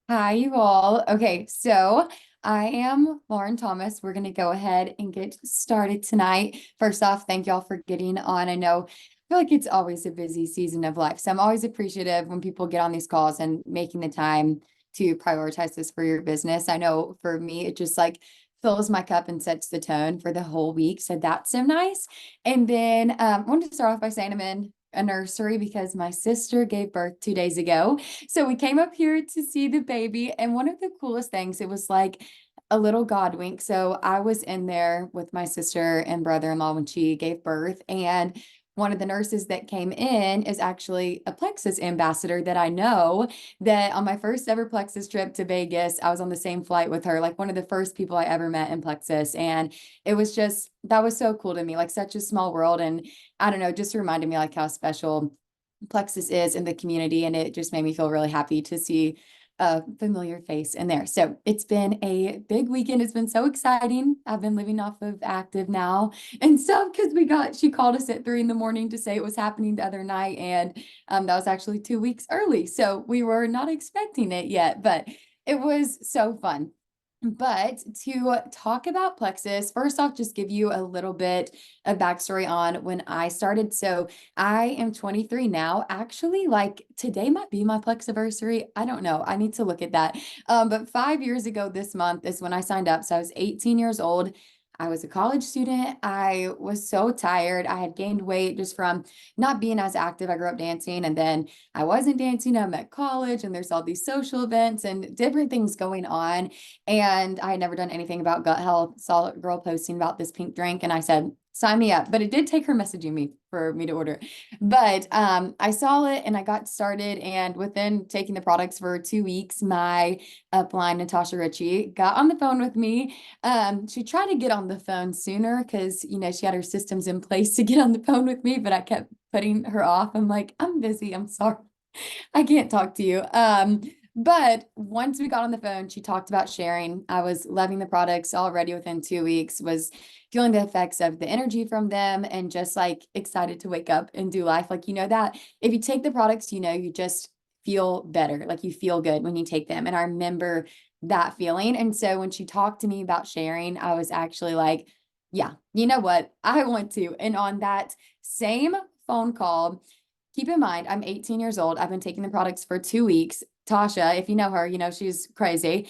Hi, you all. Okay, so I am Lauren Thomas. We're going to go ahead and get started tonight. First off, thank y'all for getting on. I feel like it's always a busy season of life. So I'm always appreciative when people get on these calls and making the time to prioritize this for your business. I know for me, it just like fills my cup and sets the tone for the whole week. So that's so nice. And then I wanted to start off by saying I'm in a nursery because my sister gave birth 2 days ago. So we came up here to see the baby, and one of the coolest things, it was like a little God wink. So I was in there with my sister and brother-in-law when she gave birth, and one of the nurses that came in is actually a Plexus ambassador that I know. That on my first ever Plexus trip to Vegas, I was on the same flight with her, like one of the first people I ever met in Plexus. And it was just, that was so cool to me, like such a small world. And I don't know, just reminded me like how special Plexus is in the community, and it just made me feel really happy to see a familiar face in there. So it's been a big weekend. It's been so exciting. I've been living off of Active now and stuff because she called us at 3 in the morning to say it was happening the other night, and that was actually 2 weeks early. So we were not expecting it yet, but it was so fun. But to talk about Plexus, first off, just give you a little bit of backstory on when I started. So I am 23 now. Actually, like today might be my Plexiversary. I don't know. I need to look at that. But 5 years ago this month is when I signed up. So I was 18 years old. I was a college student. I was so tired. I had gained weight just from not being as active. I grew up dancing, and then I wasn't dancing. I'm at college and there's all these social events and different things going on. And I had never done anything about gut health. Saw a girl posting about this pink drink, and I said, sign me up. But it did take her messaging me for me to order. But I saw it and I got started. And within taking the products for 2 weeks, my upline, Natasha Ritchie, got on the phone with me. She tried to get on the phone sooner because, she had her systems in place to get on the phone with me, but I kept putting her off. I'm like, I'm busy. I'm sorry. I can't talk to you. But once we got on the phone, she talked about sharing. I was loving the products already within 2 weeks, was feeling the effects of the energy from them and just like excited to wake up and do life. Like, that if you take the products, you just feel better. Like you feel good when you take them. And I remember that feeling. And so when she talked to me about sharing, I was actually like, yeah, you know what? I want to. And on that same phone call, keep in mind, I'm 18 years old. I've been taking the products for 2 weeks. Tasha, if you know her, she's crazy.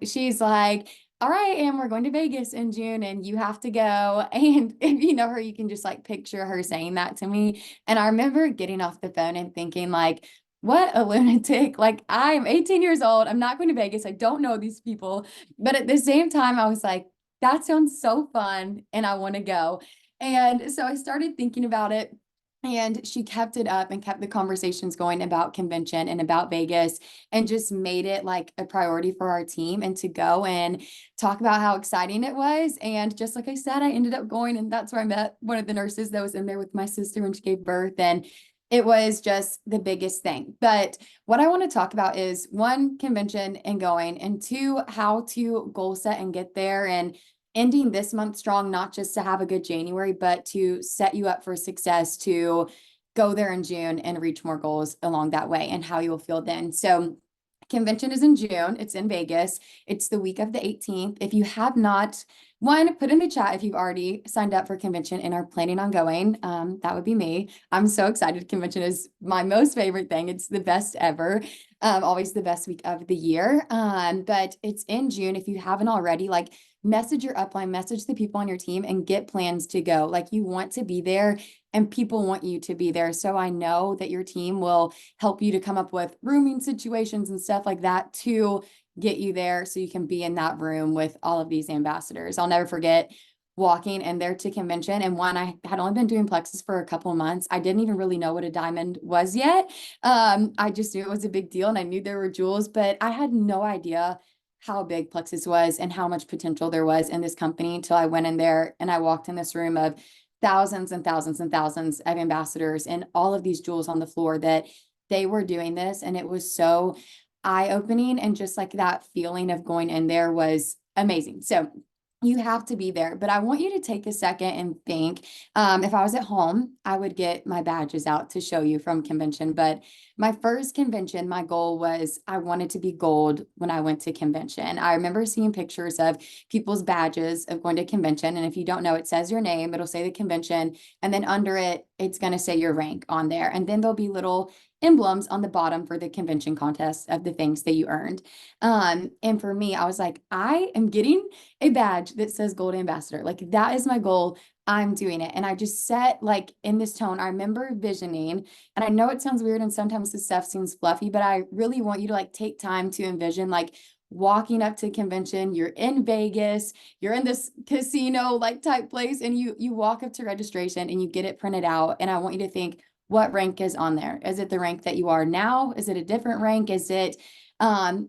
She's like, all right, and we're going to Vegas in June and you have to go. And if you know her, you can just like picture her saying that to me. And I remember getting off the phone and thinking like, what a lunatic. Like I'm 18 years old. I'm not going to Vegas. I don't know these people. But at the same time, I was like, that sounds so fun and I want to go. And so I started thinking about it, and she kept it up and kept the conversations going about convention and about Vegas, and just made it like a priority for our team and to go and talk about how exciting it was. And just like I said, I ended up going, and that's where I met one of the nurses that was in there with my sister when she gave birth. And it was just the biggest thing. But what I want to talk about is one, convention and going, and two, how to goal set and get there, and ending this month strong, not just to have a good January, but to set you up for success to go there in June and reach more goals along that way, and how you'll feel then. So convention is in June. It's in Vegas. It's the week of the 18th. If you have not, one, put in the chat if you've already signed up for convention and are planning on going. That would be me. I'm so excited. Convention is my most favorite thing. It's the best ever. Always the best week of the year. But it's in June. If you haven't already, like message your upline, message the people on your team and get plans to go. Like you want to be there and people want you to be there. So I know that your team will help you to come up with rooming situations and stuff like that to get you there so you can be in that room with all of these ambassadors. I'll never forget walking in there to convention. And one, I had only been doing Plexus for a couple of months. I didn't even really know what a diamond was yet. I just knew it was a big deal and I knew there were jewels, but I had no idea how big Plexus was and how much potential there was in this company until I went in there and I walked in this room of thousands and thousands and thousands of ambassadors and all of these jewels on the floor that they were doing this. And it was so eye-opening, and just like that feeling of going in there was amazing. So You have to be there, but I want you to take a second and think. If I was at home, I would get my badges out to show you from convention. But my first convention, my goal was I wanted to be gold when I went to convention. I remember seeing pictures of people's badges of going to convention. And if you don't know, it says your name, it'll say the convention, and then under it, it's going to say your rank on there. And then there'll be little emblems on the bottom for the convention contest of the things that you earned. And for me, I was like, I am getting a badge that says Gold Ambassador. Like that is my goal. I'm doing it. And I just set like in this tone, I remember visioning, and I know it sounds weird and sometimes this stuff seems fluffy, but I really want you to like take time to envision like walking up to convention, you're in Vegas, you're in this casino like type place, and you walk up to registration and you get it printed out. And I want you to think, what rank is on there? Is it the rank that you are now? Is it a different rank? Is it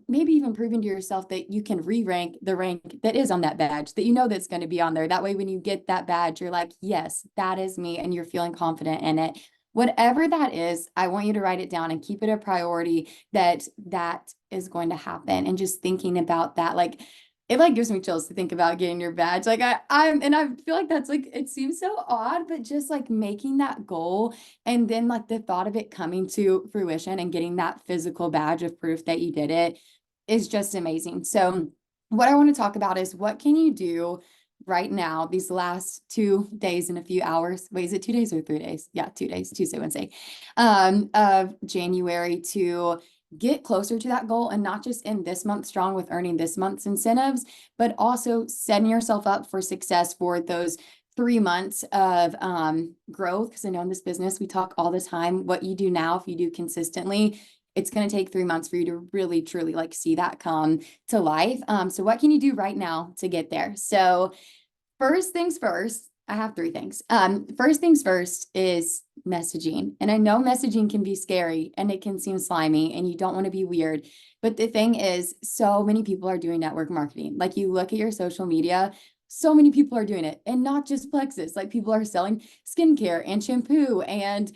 maybe even proving to yourself that you can re-rank the rank that is on that badge, that you know that's going to be on there. That way, when you get that badge, you're like, yes, that is me, and you're feeling confident in it. Whatever that is, I want you to write it down and keep it a priority that that is going to happen. And just thinking about that, like it like gives me chills to think about getting your badge. Like I feel like that's like it seems so odd, but just like making that goal and then like the thought of it coming to fruition and getting that physical badge of proof that you did it is just amazing. So what I want to talk about is what can you do right now, these last 2 days and a few hours. Wait, is it 2 days or 3 days? Yeah, 2 days, Tuesday, Wednesday, of January to get closer to that goal, and not just in this month strong with earning this month's incentives, but also setting yourself up for success for those 3 months of growth. Because I know in this business, we talk all the time, what you do now, if you do consistently, it's going to take 3 months for you to really, truly like see that come to life. So what can you do right now to get there? So first things first, I have three things. First things first is messaging. And I know messaging can be scary and it can seem slimy and you don't want to be weird. But the thing is, so many people are doing network marketing. Like you look at your social media, so many people are doing it, and not just Plexus. Like people are selling skincare and shampoo and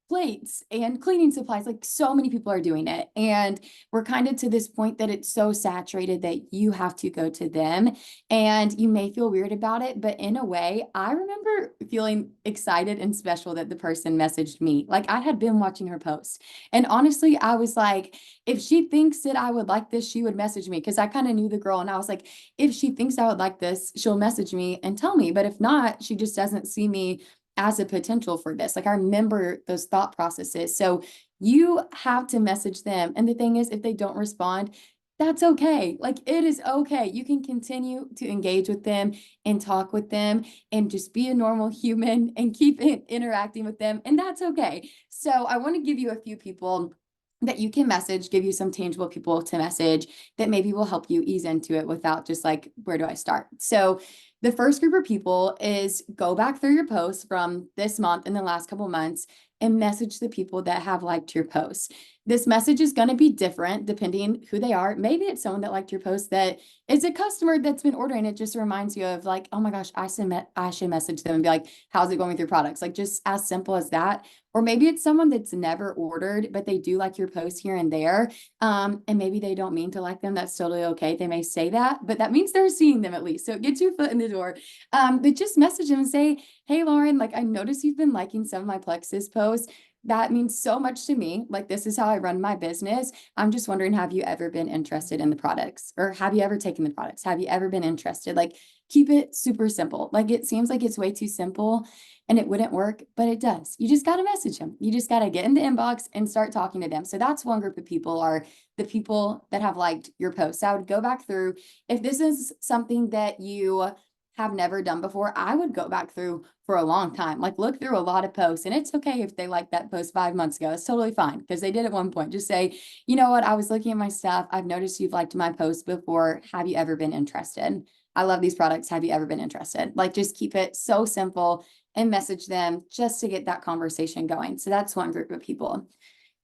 plates and cleaning supplies. Like so many people are doing it. And we're kind of to this point that it's so saturated that you have to go to them, and you may feel weird about it, but in a way, I remember feeling excited and special that the person messaged me. Like I had been watching her post. And honestly, I was like, if she thinks that I would like this, she would message me, because I kind of knew the girl. And I was like, if she thinks I would like this, she'll message me and tell me. But if not, she just doesn't see me as a potential for this. Like I remember those thought processes. So you have to message them. And the thing is, if they don't respond, that's okay. Like it is okay. You can continue to engage with them and talk with them and just be a normal human and keep interacting with them. And that's okay. So I want to give you a few people that you can message, give you some tangible people to message that maybe will help you ease into it without just like, where do I start? So the first group of people is go back through your posts from this month and the last couple months and message the people that have liked your posts. This message is going to be different depending who they are. Maybe it's someone that liked your post that is a customer that's been ordering. It just reminds you of like, oh my gosh, I should message them and be like, how's it going with your products? Like just as simple as that. Or maybe it's someone that's never ordered, but they do like your post here and there. And maybe they don't mean to like them. That's totally okay. They may say that, but that means they're seeing them at least. So it gets your foot in the door. But just message them and say, hey, Lauren, like I noticed you've been liking some of my Plexus posts. That means so much to me. Like, this is how I run my business. I'm just wondering, have you ever been interested in the products? Or have you ever taken the products? Have you ever been interested? Like, keep it super simple. Like, it seems like it's way too simple and it wouldn't work, but it does. You just got to message them. You just got to get in the inbox and start talking to them. So that's one group of people, are the people that have liked your posts. I would go back through, if this is something that you have never done before, I would go back through for a long time. Like look through a lot of posts, and it's okay if they like that post 5 months ago. It's totally fine because they did at one point. Just say, you know what? I was looking at my stuff. I've noticed you've liked my post before. Have you ever been interested? I love these products. Have you ever been interested? Like just keep it so simple and message them just to get that conversation going. So that's one group of people.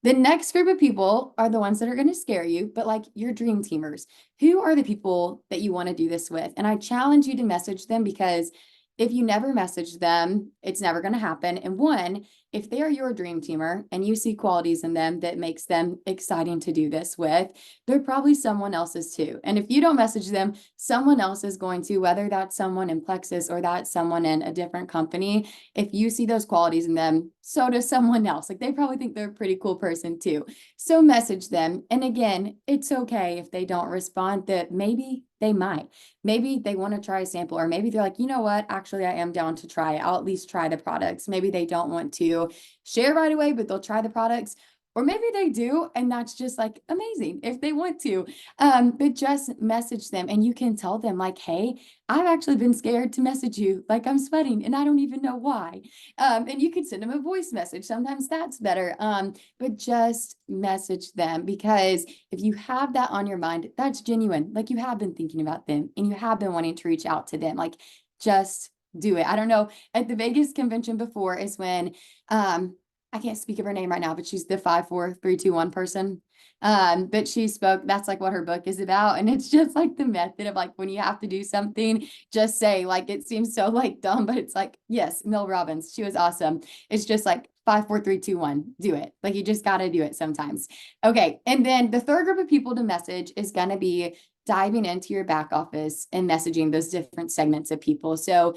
The next group of people are the ones that are going to scare you, but like your dream teamers. Who are the people that you want to do this with? And I challenge you to message them, because if you never message them, it's never going to happen. And one, if they are your dream teamer and you see qualities in them that makes them exciting to do this with, they're probably someone else's too. And if you don't message them, someone else is going to, whether that's someone in Plexus or that's someone in a different company. If you see those qualities in them, so does someone else. Like they probably think they're a pretty cool person too. So message them. And again, it's okay if they don't respond, that maybe they might. Maybe they want to try a sample, or maybe they're like, you know what, actually, I am down to try it. I'll at least try the products. Maybe they don't want to share right away, but they'll try the products. Or maybe they do, and that's just like amazing if they want to. But just message them and you can tell them, like, hey, I've actually been scared to message you. Like I'm sweating and I don't even know why. And you could send them a voice message. Sometimes that's better. But just message them, because if you have that on your mind, that's genuine. Like you have been thinking about them and you have been wanting to reach out to them. Like just do it. I don't know. At the Vegas convention before is when I can't speak of her name right now, but she's the 5, 4, 3, 2, 1 person. But she spoke, that's like what her book is about. And it's just like the method of like when you have to do something, just say, like it seems so like dumb, but it's like, yes, Mel Robbins, she was awesome. It's just like 5, 4, 3, 2, 1, do it. Like you just got to do it sometimes. Okay. And then the third group of people to message is going to be diving into your back office and messaging those different segments of people. So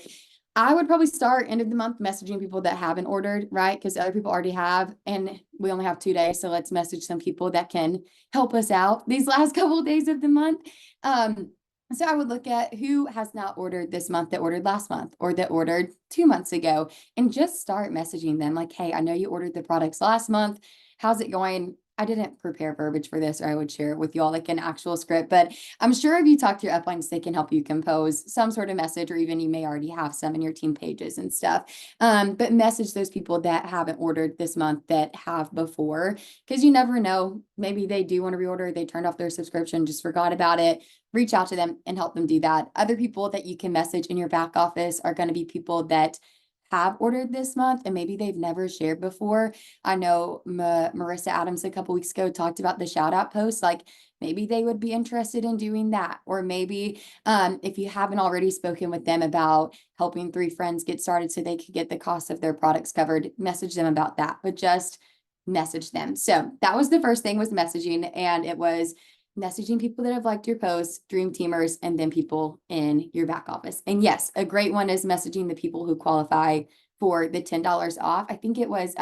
I would probably start end of the month messaging people that haven't ordered, right? Because other people already have, and we only have 2 days. So let's message some people that can help us out these last couple of days of the month. So I would look at who has not ordered this month that ordered last month or that ordered 2 months ago, and just start messaging them like, hey, I know you ordered the products last month. How's it going? I didn't prepare verbiage for this, or I would share it with y'all like an actual script, but I'm sure if you talk to your uplines, they can help you compose some sort of message, or even you may already have some in your team pages and stuff. But message those people that haven't ordered this month that have before, because you never know. Maybe they do want to reorder, they turned off their subscription, just forgot about it. Reach out to them and help them do that. Other people that you can message in your back office are going to be people that have ordered this month and maybe they've never shared before. I know Marissa Adams a couple weeks ago talked about the shout out post. Like maybe they would be interested in doing that. Or maybe if you haven't already spoken with them about helping 3 friends get started so they could get the cost of their products covered, message them about that, but just message them. So that was the first thing, was messaging. And it was messaging people that have liked your posts, dream teamers, and then people in your back office. And yes, a great one is messaging the people who qualify for the $10 off. I think it was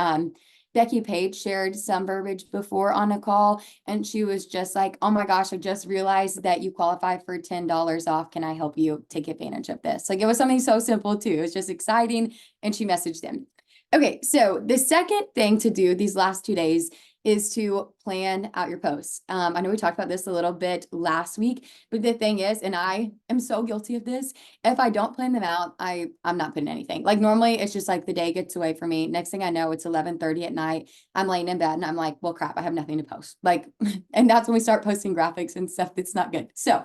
Becky Page shared some verbiage before on a call, and she was just like, oh my gosh, I just realized that you qualify for $10 off. Can I help you take advantage of this? Like it was something so simple too. It was just exciting. And she messaged them. Okay, so the second thing to do these last 2 days is to plan out your posts. I know we talked about this a little bit last week, but the thing is, and I am so guilty of this, if I don't plan them out, I'm not putting anything. Like normally it's just like the day gets away from me. Next thing I know, it's 11:30 at night. I'm laying in bed and I'm like, well, crap, I have nothing to post. Like, and that's when we start posting graphics and stuff that's not good. So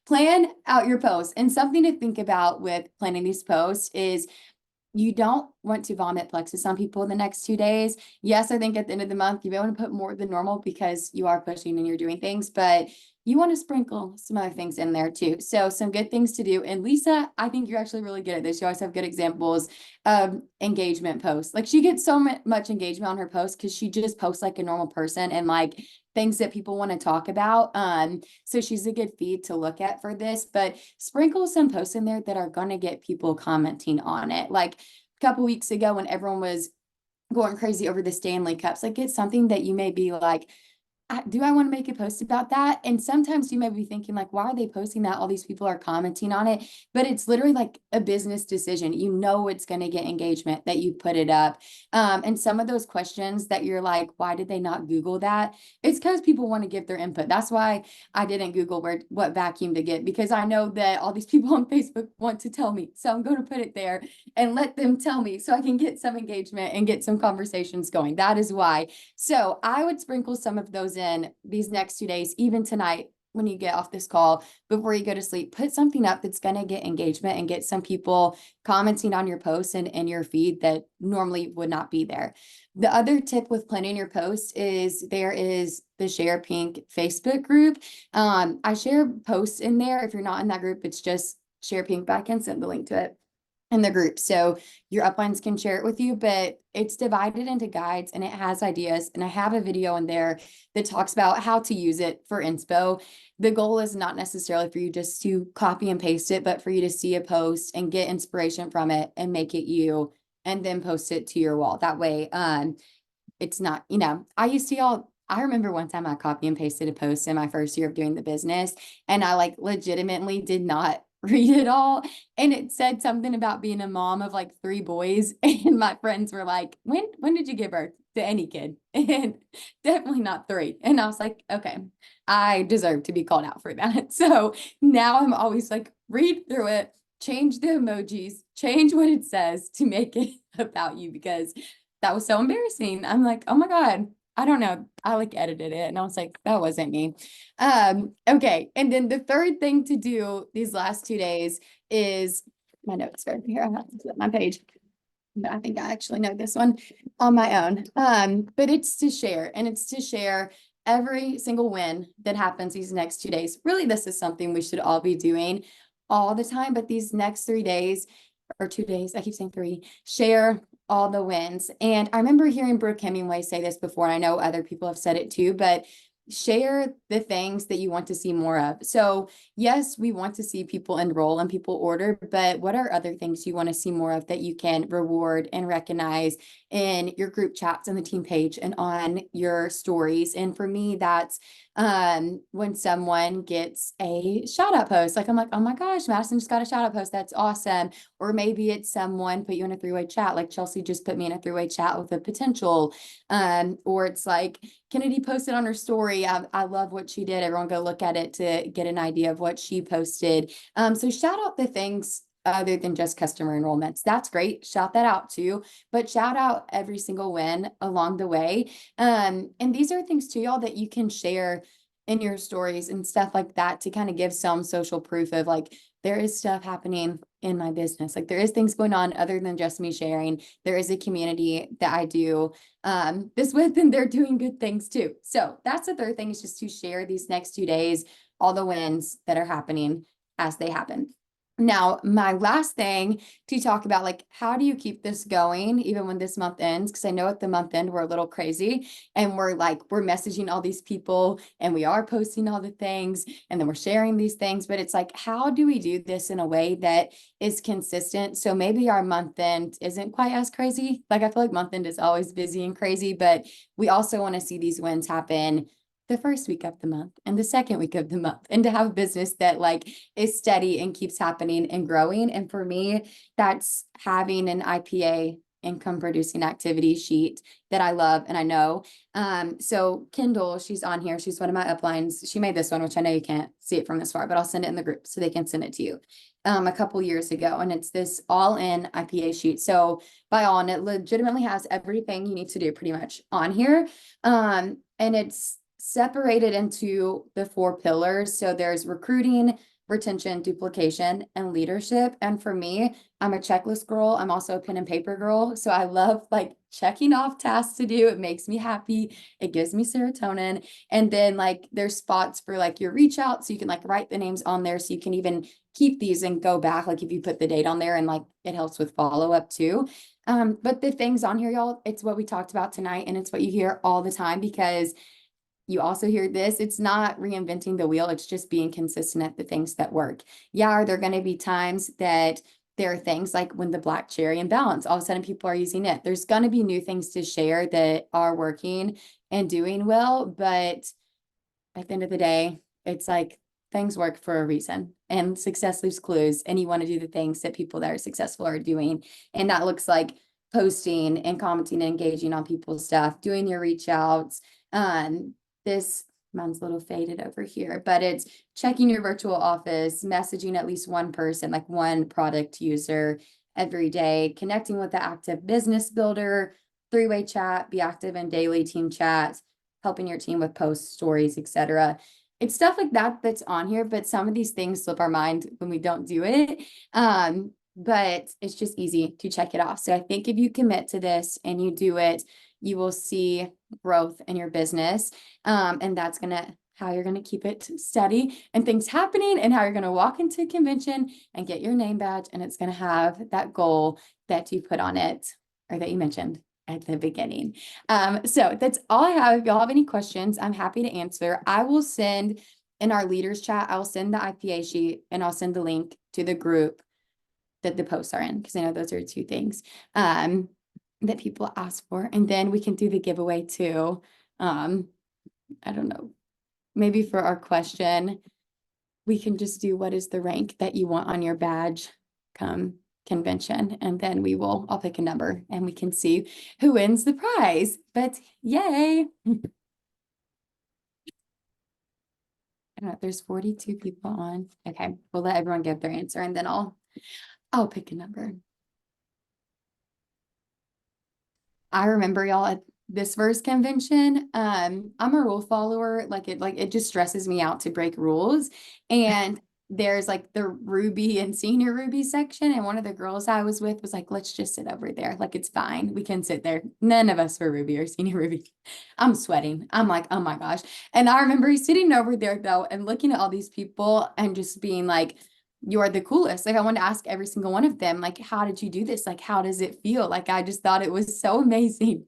plan out your posts. And something to think about with planning these posts is you don't want to vomit Plexus on people in the next 2 days. Yes, I think at the end of the month, you may want to put more than normal because you are pushing and you're doing things, but you want to sprinkle some other things in there too. So some good things to do. And Lisa, I think you're actually really good at this. You always have good examples of engagement posts. Like she gets so much engagement on her posts because she just posts like a normal person and like things that people want to talk about. So she's a good feed to look at for this, but sprinkle some posts in there that are going to get people commenting on it. Like a couple weeks ago when everyone was going crazy over the Stanley Cups, like it's something that you may be like, do I want to make a post about that? And sometimes you may be thinking like, why are they posting that? All these people are commenting on it, but it's literally like a business decision. You know, it's going to get engagement that you put it up. And some of those questions that you're like, why did they not Google that? It's because people want to give their input. That's why I didn't Google what vacuum to get, because I know that all these people on Facebook want to tell me. So I'm going to put it there and let them tell me so I can get some engagement and get some conversations going. That is why. So I would sprinkle some of those in these next 2 days, even tonight when you get off this call, before you go to sleep, put something up that's going to get engagement and get some people commenting on your posts and in your feed that normally would not be there. The other tip with planning your posts is there is the Share Pink Facebook group. I share posts in there. If you're not in that group, it's just Share Pink, but I can send the link to it. in the group. So your uplines can share it with you, but it's divided into guides and it has ideas. And I have a video in there that talks about how to use it for inspo. The goal is not necessarily for you just to copy and paste it, but for you to see a post and get inspiration from it and make it you and then post it to your wall. That way, it's not, I remember one time I copy and pasted a post in my first year of doing the business, and I like legitimately did not read it all. And it said something about being a mom of like 3 boys. And my friends were like, when did you give birth to any kid? And definitely not 3. And I was like, okay, I deserve to be called out for that. So now I'm always like, read through it, change the emojis, change what it says to make it about you, because that was so embarrassing. I'm like, oh my God, I don't know. I like edited it and I was like, that wasn't me. Okay. And then the third thing to do these last 2 days is my notes right here. I have to flip my page. But I think I actually know this one on my own. But it's to share, and it's to share every single win that happens these next 2 days. Really, this is something we should all be doing all the time, but these next 3 days or 2 days, I keep saying 3, share all the wins. And I remember hearing Brooke Hemingway say this before, and I know other people have said it too, but share the things that you want to see more of. So yes, we want to see people enroll and people order, but what are other things you want to see more of that you can reward and recognize in your group chats and the team page and on your stories? And for me, that's when someone gets a shout out post, like I'm like, oh my gosh, Madison just got a shout out post. That's awesome. Or maybe it's someone put you in a 3-way chat, like Chelsea just put me in a 3-way chat with a potential. Or it's like Kennedy posted on her story. I love what she did. Everyone go look at it to get an idea of what she posted. So shout out the things other than just customer enrollments. That's great. Shout that out too, but shout out every single win along the way. And these are things too, y'all, that you can share in your stories and stuff like that to kind of give some social proof of like, there is stuff happening in my business. Like there is things going on other than just me sharing. There is a community that I do this with, and they're doing good things too. So that's the third thing, is just to share these next 2 days, all the wins that are happening as they happen. Now, my last thing to talk about, like, how do you keep this going even when this month ends? Because I know at the month end, we're a little crazy and we're messaging all these people and we are posting all the things and then we're sharing these things. But it's like, how do we do this in a way that is consistent? So maybe our month end isn't quite as crazy. Like, I feel like month end is always busy and crazy, but we also want to see these wins happen the first week of the month and the second week of the month, and to have a business that like is steady and keeps happening and growing. And for me, that's having an IPA, income producing activity sheet, that I love and I know. So Kendall, she's on here. She's one of my uplines. She made this one, which I know you can't see it from this far, but I'll send it in the group so they can send it to you. A couple years ago, and it's this all-in IPA sheet. So by all, and it legitimately has everything you need to do pretty much on here. And it's separated into the 4 pillars. So there's recruiting, retention, duplication, and leadership. And for me, I'm a checklist girl. I'm also a pen and paper girl. So I love like checking off tasks to do. It makes me happy. It gives me serotonin. And then like there's spots for like your reach out. So you can like write the names on there. So you can even keep these and go back. Like if you put the date on there, and like it helps with follow up too. But the things on here, y'all, it's what we talked about tonight. And it's what you hear all the time, because you also hear this. It's not reinventing the wheel. It's just being consistent at the things that work. Yeah, are there going to be times that there are things like when the black cherry and balance, all of a sudden people are using it. There's going to be new things to share that are working and doing well. But at the end of the day, it's like things work for a reason, and success leaves clues. And you want to do the things that people that are successful are doing. And that looks like posting and commenting and engaging on people's stuff, doing your reach outs. This mine's a little faded over here, but it's checking your virtual office, messaging at least one person, like one product user every day, connecting with the active business builder, 3-way chat, be active in daily team chat, helping your team with posts, stories, etc. It's stuff like that that's on here, but some of these things slip our mind when we don't do it. But it's just easy to check it off. So I think if you commit to this and you do it, you will see growth in your business. And that's going to how you're going to keep it steady and things happening, and how you're going to walk into a convention and get your name badge, and it's going to have that goal that you put on it or that you mentioned at the beginning. So that's all I have. If y'all have any questions, I'm happy to answer. I will send in our leaders chat, I'll send the IPA sheet and I'll send the link to the group that the posts are in, because I know those are two things that people ask for. And then we can do the giveaway too. I don't know, maybe for our question, we can just do what is the rank that you want on your badge come convention, and then I'll pick a number and we can see who wins the prize. But yay. I don't know, there's 42 people on. Okay, we'll let everyone give their answer and then I'll pick a number. I remember y'all at this first convention, I'm a rule follower. It just stresses me out to break rules. And there's like the Ruby and senior Ruby section. And one of the girls I was with was like, let's just sit over there. Like, it's fine. We can sit there. None of us were Ruby or senior Ruby. I'm sweating. I'm like, oh my gosh. And I remember sitting over there though, and looking at all these people and just being like, you're the coolest. Like, I wanted to ask every single one of them, like, how did you do this? Like, how does it feel? Like, I just thought it was so amazing.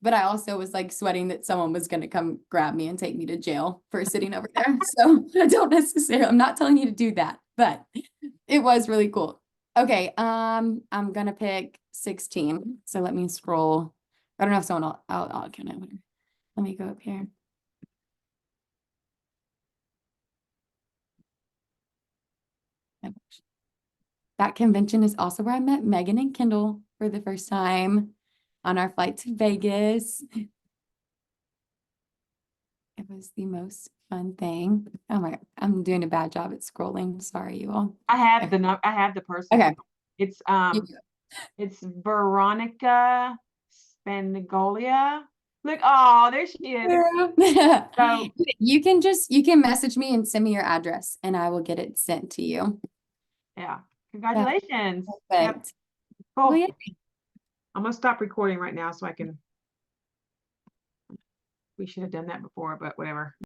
But I also was like sweating that someone was going to come grab me and take me to jail for sitting over there. So I'm not telling you to do that, but it was really cool. Okay. I'm going to pick 16. So let me scroll. I don't know if someone I'll kind of, let me go up here. That convention is also where I met Megan and Kendall for the first time on our flight to Vegas. It was the most fun thing. Oh my, I'm doing a bad job at scrolling. Sorry, you all. I have the person. Okay. It's it's Veronica Spangolia. Look, oh, there she is. So you can message me and send me your address and I will get it sent to you. yeah, congratulations. Perfect. Yep. Cool. Well, yeah. I'm gonna stop recording right now so I can. We should have done that before, but whatever.